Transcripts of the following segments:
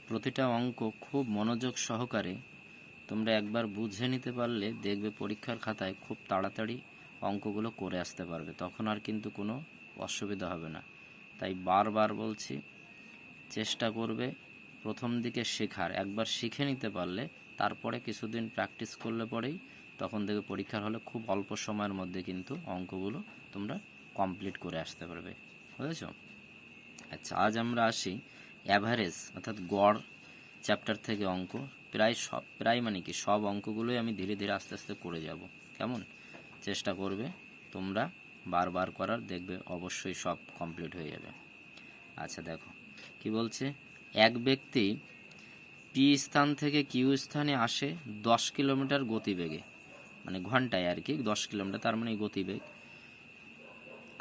প্রতিটা অঙ্ক খুব মনোযোগ সহকারে তোমরা একবার বুঝে নিতে পারলে দেখবে পরীক্ষার খাতায় খুব তাড়াতাড়ি অঙ্কগুলো করে আসতে পারবে, তখন আর কিন্তু কোনো অসুবিধা হবে না। তাই বারবার বলছি, চেষ্টা করবে প্রথম দিকে শেখার, একবার শিখে নিতে পারলে তারপরে কিছুদিন প্র্যাকটিস করলে পরেই তখন দেখবে পরীক্ষার হলে খুব অল্প সময়ের মধ্যে কিন্তু অঙ্কগুলো তোমরা কমপ্লিট করে আসতে পারবে। বুঝেছ? আচ্ছা, আজ আমরা আসি অ্যাভারেজ অর্থাৎ গড় চ্যাপ্টার থেকে অঙ্ক। প্রায় মানে কি সব অঙ্কগুলোই আমি ধীরে ধীরে আস্তে আস্তে করে যাব। কেমন? চেষ্টা করবে তোমরা বারবার করার, দেখবে অবশ্যই সব কমপ্লিট হয়ে যাবে। আচ্ছা দেখো কি বলছে, এক ব্যক্তি পি স্থান থেকে কিউ স্থানে আসে 10 কিলোমিটার গতিবেগে, মানে ঘন্টায় আর কি 10 কিলোমিটার, তার মানে গতিবেগ।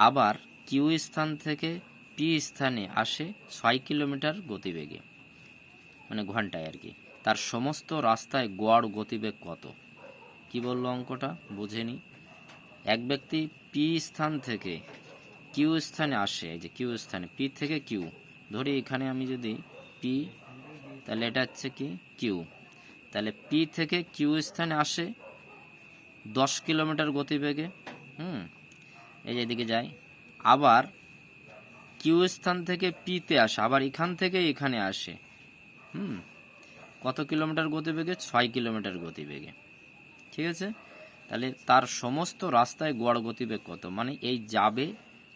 আবার কিউ স্থান থেকে পি স্থানে আসে 6 কিলোমিটার গতিবেগে, মানে ঘন্টায় আর কি। তার সমস্ত রাস্তায় গড় গতিবেগ কত? কি বললো অঙ্কটা বুঝে নি। এক ব্যক্তি পি স্থান থেকে কিউ স্থানে আসে, এই যে কিউ স্থানে, পি থেকে কিউ ধরি, এখানে আমি যদি পি, তাহলে এটা হচ্ছে কি কিউ, তাহলে পি থেকে কিউ স্থানে আসে 10 কিলোমিটার গতিবেগে। এই যে এদিকে যায়। আবার কিউ স্থান থেকে পিতে আসে, আবার এখান থেকে এখানে আসে কত কিলোমিটার গতিবেগে? 6 কিলোমিটার গতিবেগে। ঠিক আছে, তাহলে তার সমস্ত রাস্তায় গড় গতিবেগ কত? মানে এই যাবে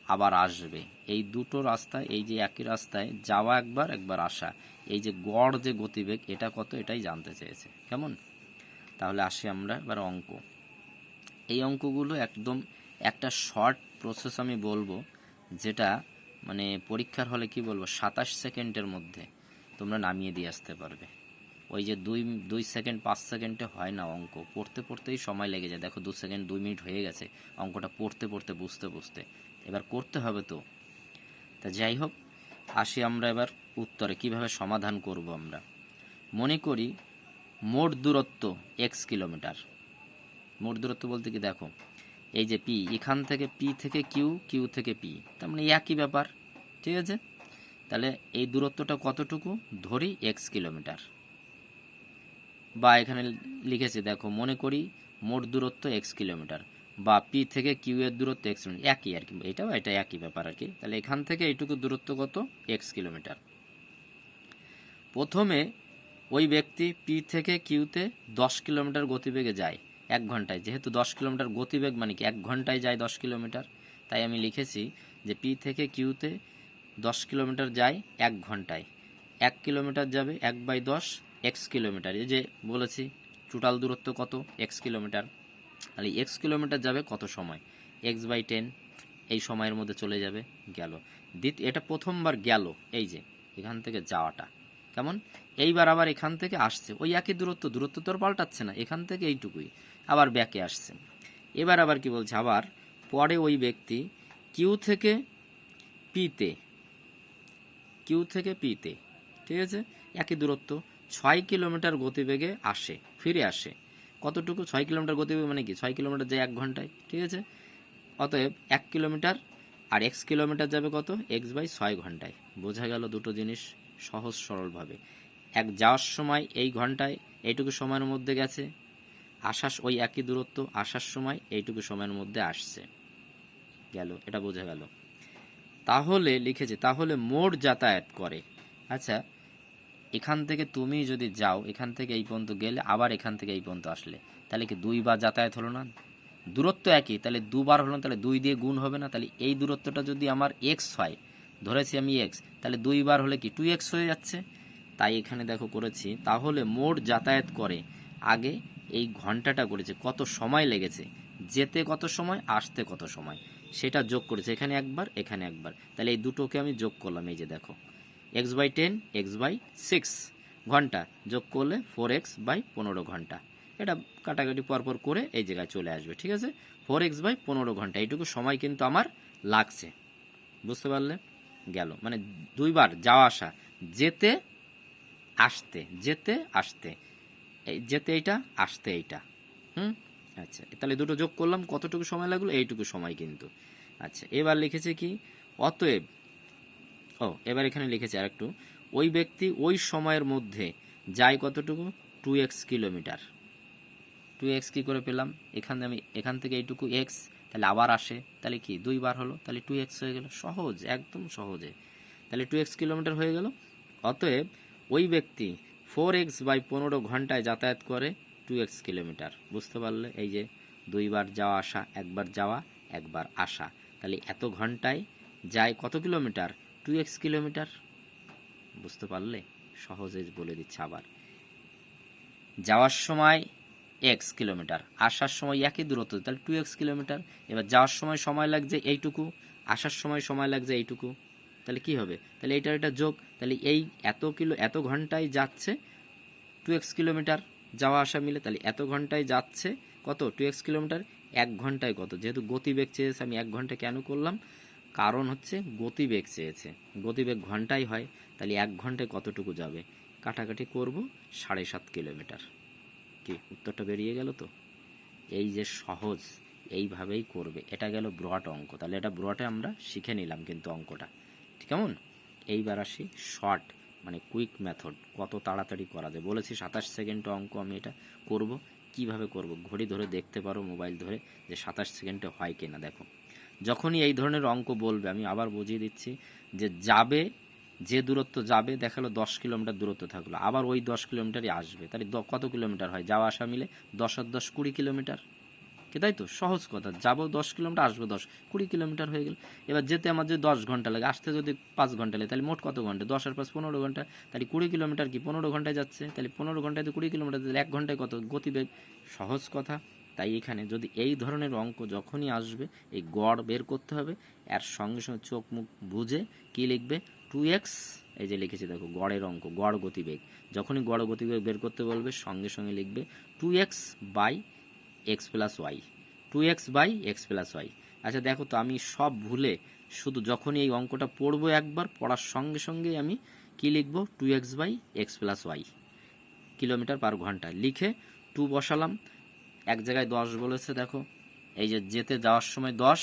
আবার আসবে, এই দুটো রাস্তায়, এই যে একই রাস্তায় যাওয়া একবার একবার আসা, এই যে গড় যে গতিবেগ এটা কত, এটাই জানতে চেয়েছে। কেমন? তাহলে আসি আমরা এবার অঙ্ক। এই অঙ্কগুলো একদম একটা শর্ট প্রসেস আমি বলবো, যেটা মানে পরীক্ষার হলে কি বলবো 27 সেকেন্ডের মধ্যে তোমরা নামিয়ে দিয়ে আসতে পারবে। ওই যে 2 সেকেন্ড 5 সেকেন্ডে হয় না অঙ্ক, পড়তে পড়তেই সময় লেগে যায়। দেখো 2 সেকেন্ড 2 মিনিট হয়ে গেছে অঙ্কটা পড়তে পড়তে বুঝতে বুঝতে, এবার করতে হবে তো। তা যাই হোক, আসি আমরা এবার উত্তরে, কিভাবে সমাধান করব আমরা। মনে করি মোট দূরত্ব x কিলোমিটার। মোট দূরত্ব বলতে কি, দেখো এই যে পি, এখান থেকে পি থেকে কিউ, কিউ থেকে পি, তার মানে একই ব্যাপার। ঠিক আছে, তাহলে এই দূরত্বটা কতটুকু ধরি? x kilometre. বা এখানে লিখেছি দেখো, মনে করি মোট দূরত্ব x কিলোমিটার, বা পি থেকে কিউ এর দূরত্ব x কিলোমিটার, একই আর কি, এটা একই ব্যাপার আর কি। তাহলে এখান থেকে এইটুকু দূরত্ব কত? x kilometre. প্রথমে ওই ব্যক্তি পি থেকে কিউতে 10 কিলোমিটার গতিবেগে যায় 1 ঘন্টায়। যেহেতু 10 কিলোমিটার গতিবেগ মানে কি 1 ঘন্টায় যায় 10 কিলোমিটার, তাই আমি লিখেছি যে পি থেকে কিউতে 10 কিলোমিটার যায় 1 ঘন্টায়। 1 কিলোমিটার যাবে 1/10 এক্স কিলোমিটার, এই যে বলেছি টোটাল দূরত্ব কত? x kilometre. তাহলে x কিলোমিটার যাবে কত সময়? x/10 এই সময়ের মধ্যে চলে যাবে, গেল। এটা প্রথমবার গেল, এই যে এখান থেকে যাওয়াটা। কেমন? এইবার আবার এখান থেকে আসছে, ওই একই দূরত্ব তো আর পাল্টাচ্ছে না, এখান থেকে এইটুকুই আবার ব্যাকে আসছে। এবার আবার কি বলছে, আবার পরে ওই ব্যক্তি কিউ থেকে পিতে, ঠিক আছে, একই দূরত্ব 6 কিলোমিটার গতিবেগে আসে, ফিরে আসে। কতটুকু? 6 কিলোমিটার গতিবেগ মানে কি 6 কিলোমিটার যায় 1 ঘন্টায়। ঠিক আছে, অতএব 1 কিলোমিটার আর x কিলোমিটার যাবে কত? x/6 ঘন্টায়। বোঝা গেল দুটো জিনিস সহজ সরলভাবে। যাওয়ার সময় এই ঘন্টায় এইটুকু সময়ের মধ্যে গেছে, আসার ওই একই দূরত্ব আসার সময় এইটুকু সময়ের মধ্যে আসছে, গেল। এটা বোঝা গেল। তাহলে লিখেছে, তাহলে মোট যাতায়াত করে। আচ্ছা, এখান থেকে তুমি যদি যাও, এখান থেকে এই পর্যন্ত গেলে, আবার এখান থেকে এই পর্যন্ত আসলে, তাহলে কি 2 বার যাতায়াত হলো না? দূরত্ব একই, তাহলে 2 বার হলো না, তাহলে 2 দিয়ে গুণ হবে না? তাহলে এই দূরত্বটা যদি আমার x হয়, ধরেছি আমি x, তাহলে 2 বার হলে কি 2x হয়ে যাচ্ছে। তাই এখানে দেখো করেছি, তাহলে মোট যাতায়াত করে, আগে এই ঘন্টাটা করেছে, কত সময় লেগেছে, যেতে কত সময়, আসতে কত সময়, সেটা যোগ করেছে, এখানে একবার এখানে একবার। তাহলে এই দুটোকে আমি যোগ করলাম, এই যে দেখো x/10 x/6 ঘন্টা যোগ করলে 4x/15 ঘন্টা। এটা কাটাকাটি পরপর করে এই জায়গায় চলে আসবে। ঠিক আছে, 4x/15 ঘন্টা, এইটুকু সময় কিন্তু আমার লাগছে। বুঝতে পারলে? গেল, মানে 2 বার যাওয়া আসা, যেতে আসতে, যেতে আসতে, এই যেতে এইটা, আসতে এইটা। আচ্ছা, তাহলে দুটো যোগ করলাম, কতটুকু সময় লাগলো? এইটুকু সময় কিন্তু। আচ্ছা, এবার লিখেছে কি, অতএব এবার এখানে লিখেছি আর একটু, ওই ব্যক্তি ওই সময়ের মধ্যে যায় কতটুকু, 2x কিলোমিটার। 2x কি করে পেলাম, এখান থেকে এইটুকু x, তাহলে আবার আসে, তাহলে কি 2 বার হলো, তাহলে 2x হয়ে গেল। সহজ, একদম সহজে। তাহলে 2x কিলোমিটার হয়ে গেল। অতএব ওই ব্যক্তি 4x বাই 15 ঘন্টায় যাতায়াত করে 2x কিলোমিটার। বুঝতে পারলে, এই যে 2 বার যাওয়া আসা, একবার যাওয়া একবার আসা, তাহলে এত ঘন্টায় যায় কত কিলোমিটার, 2x কিলোমিটার। বুঝতে পারলে, সহজে বলে দিচ্ছে আবার। যাওয়ার সময় x কিলোমিটার, আসার সময় একই দূরত্ব, তাহলে 2x কিলোমিটার। এবার যাওয়ার সময় সময় লাগছে এইটুকু, আসার সময় সময় লাগছে এইটুকু, তাহলে কি হবে, তাহলে এটা যোগ, তাহলে এই এত ঘন্টায় যাচ্ছে 2x কিলোমিটার, যাওয়া আসা মিলে, তাহলে এত ঘন্টায় যাচ্ছে কত, 2x কিলোমিটার। 1 ঘন্টায় কত, যেহেতু গতিবেগ চেয়েছে আমি 1 ঘন্টা কেন করলাম, কারণ হচ্ছে গতিবেগ চেয়েছে, গতিবেগ ঘন্টায় হয়, তাহলে 1 ঘন্টায় কতটুকু যাবে, কাটাকাটি করব, 7.5 কিলোমিটার। কি উত্তরটা বেরিয়ে গেল তো? এই যে সহজ, এইভাবেই করবে। এটা গেল ব্রড অঙ্ক, তাহলে এটা ব্রডে আমরা শিখে নিলাম কিন্তু অঙ্কটা, কেমন? এইবার আসি শর্ট, মানে কুইক মেথড, কত তাড়াতাড়ি করা যায়। বলেছি 27 সেকেন্ড অঙ্ক আমি এটা করব। কিভাবে করব, ঘড়ি ধরে দেখতে পারো, মোবাইল ধরে, যে 27 সেকেন্ডে হয় কিনা। দেখো, যখনই এই ধরনের অঙ্ক বলবে, আমি আবার বুঝিয়ে দিচ্ছি, যে যাবে, যে দূরত্ব যাবে, দেখালো 10 কিলোমিটার দূরত্ব থাকলো, আবার ওই 10 কিলোমিটারই আসবে, তাহলে কত কিলোমিটার হয়, যাওয়া আসা মিলে 10 আর 10 20 কিলোমিটার। তাই তো, সহজ কথা, যাবো 10 কিলোমিটার, আসবো 10, 20 কিলোমিটার হয়ে গেল। এবার যেতে আমার যদি 10 ঘন্টা লাগে, আসতে যদি 5 ঘন্টা লাগে, তাহলে মোট কত ঘন্টা, 10 আর 5 15 ঘন্টা, তাহলে 20 কিলোমিটার কি 15 ঘন্টায় যাচ্ছে, তাহলে 15 ঘন্টায় তো 20 কিলোমিটার, তাহলে 1 ঘন্টায় কত গতিবেগ। সহজ কথা। তাই এখানে যদি এই ধরনের অঙ্ক যখনই আসবে, এই গড় বের করতে হবে, এর সঙ্গে সঙ্গে চোখ মুখ বুঝে কি লিখবে, 2x, এই যে লিখেছি দেখো, গড়ের অঙ্ক, গড় গতিবেগ, যখনই গড় গতিবেগ বের করতে বলবে, সঙ্গে সঙ্গে লিখবে 2x by x plus y, 2x by x plus y. আচ্ছা দেখো তো, আমি সব ভুলে শুধু যখনই এই অঙ্কটা পড়বো, একবার পড়ার সঙ্গে সঙ্গেই আমি কি লিখবো, 2x by x plus y, kilometre per ঘন্টা লিখে 2 বসালাম। এক জায়গায় 10 বলেছে, দেখো এই যে যেতে যাওয়ার সময় 10,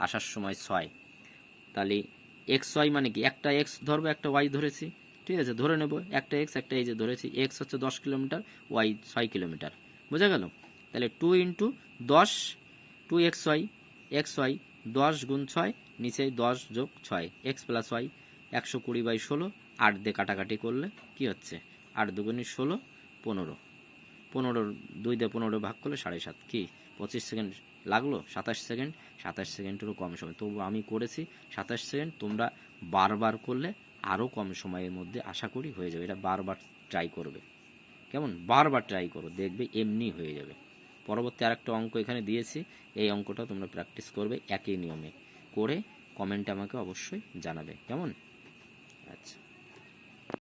আসার সময় 6, তাহলে এক্স ওয়াই মানে কি, একটা এক্স ধরবো, একটা ওয়াই ধরেছি, ঠিক আছে, ধরে নেব একটা এক্স, একটা এই যে ধরেছি, এক্স হচ্ছে 10 কিলোমিটার, ওয়াই 6 কিলোমিটার, বোঝা গেল? তাহলে 2 ইন্টু 10, 2 এক্স ওয়াই 10 গুণ 6, নিচে 10 যোগ 6, এক্স প্লাস ওয়াই, 120 বাই 16, 8 দিয়ে কাটাকাটি করলে কি হচ্ছে, 8 দুগুণে 16, 15, 15 2 দিয়ে 15 ভাগ করলে 7.5, কি 25 সেকেন্ড লাগলো, 27 সেকেন্ড, 27 সেকেন্ডেরও কম সময়, তবু আমি করেছি 27 সেকেন্ড। তোমরা বারবার করলে আরও কম সময়ের মধ্যে আশা করি হয়ে যাবে। এটা বারবার ট্রাই করবে, কেমন, বারবার ট্রাই করো, দেখবে এমনি হয়ে যাবে। পরবর্তী আরেকটা অঙ্ক এখানে দিয়েছি, এই অঙ্কটা তোমরা প্র্যাকটিস করবে একই নিয়মে করে, কমেন্টে আমাকে অবশ্যই জানাবে, কেমন? আচ্ছা।